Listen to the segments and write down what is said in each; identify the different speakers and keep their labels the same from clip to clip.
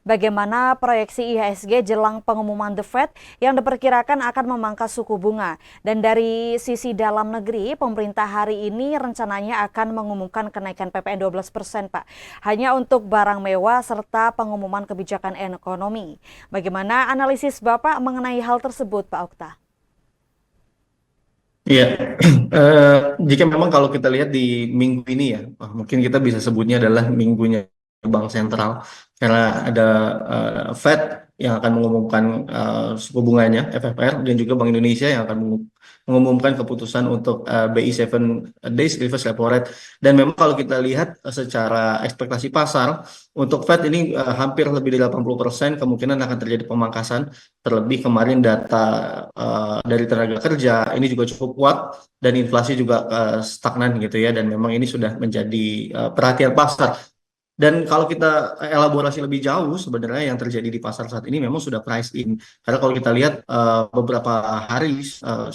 Speaker 1: Bagaimana proyeksi IHSG jelang pengumuman The Fed yang diperkirakan akan memangkas suku bunga. Dan dari sisi dalam negeri, pemerintah hari ini rencananya akan mengumumkan kenaikan PPN 12%, Pak. Hanya untuk barang mewah serta pengumuman kebijakan ekonomi. Bagaimana analisis Bapak mengenai hal tersebut, Pak Okta?
Speaker 2: Iya, jika memang kalau kita lihat di minggu ini ya, mungkin kita bisa sebutnya adalah minggunya Bank Sentral, karena ada Fed yang akan mengumumkan suku bunganya, FFR, dan juga Bank Indonesia yang akan mengumumkan keputusan untuk BI 7 Days Reverse Repo Rate. Dan memang kalau kita lihat secara ekspektasi pasar, untuk Fed ini hampir lebih dari 80% kemungkinan akan terjadi pemangkasan. Terlebih kemarin data dari tenaga kerja ini juga cukup kuat dan inflasi juga stagnan gitu ya, dan memang ini sudah menjadi perhatian pasar. Dan kalau kita elaborasi lebih jauh, sebenarnya yang terjadi di pasar saat ini memang sudah price in. Karena kalau kita lihat beberapa hari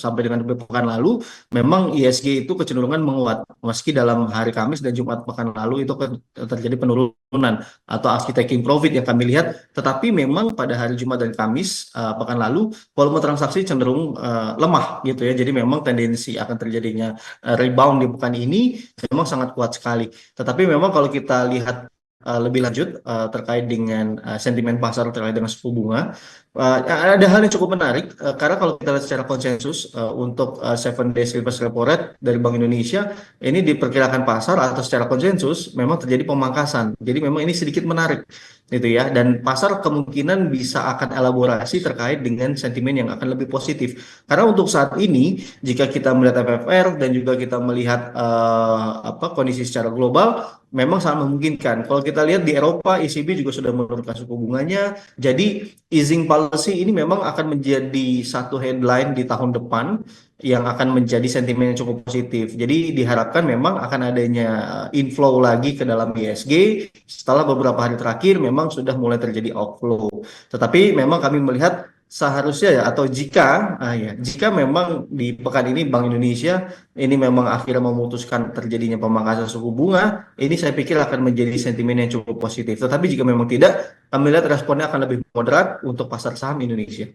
Speaker 2: sampai dengan beberapa pekan lalu, memang ISG itu kecenderungan menguat. Meski dalam hari Kamis dan Jumat pekan lalu itu terjadi penurunan atau ASKI taking profit yang kami lihat. Tetapi memang pada hari Jumat dan Kamis pekan lalu, volume transaksi cenderung lemah gitu ya. Jadi memang tendensi akan terjadinya rebound di pekan ini memang sangat kuat sekali. Tetapi memang kalau kita lihat lebih lanjut terkait dengan sentimen pasar terkait dengan suku bunga. Ada hal yang cukup menarik karena kalau kita lihat secara konsensus untuk 7 days reverse repo rate dari Bank Indonesia ini diperkirakan pasar atau secara konsensus memang terjadi pemangkasan. Jadi memang ini sedikit menarik gitu ya, dan pasar kemungkinan bisa akan elaborasi terkait dengan sentimen yang akan lebih positif. Karena untuk saat ini jika kita melihat FFR dan juga kita melihat kondisi secara global memang sangat memungkinkan. Kalau kita lihat di Eropa, ECB juga sudah menurunkan suku bunganya. Jadi easing policy ini memang akan menjadi satu headline di tahun depan yang akan menjadi sentimen yang cukup positif. Jadi diharapkan memang akan adanya inflow lagi ke dalam ISG setelah beberapa hari terakhir memang sudah mulai terjadi outflow. Tetapi memang kami melihat seharusnya ya, atau jika memang di pekan ini Bank Indonesia ini memang akhirnya memutuskan terjadinya pemangkasan suku bunga, ini saya pikir akan menjadi sentimen yang cukup positif. Tetapi jika memang tidak, kami lihat responnya akan lebih moderat untuk pasar saham Indonesia.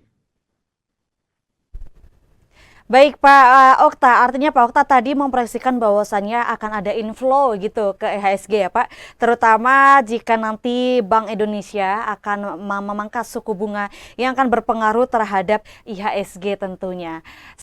Speaker 1: Baik Pak Okta, artinya Pak Okta tadi memproyeksikan bahwasannya akan ada inflow gitu ke IHSG ya Pak, terutama jika nanti Bank Indonesia akan memangkas suku bunga yang akan berpengaruh terhadap IHSG tentunya.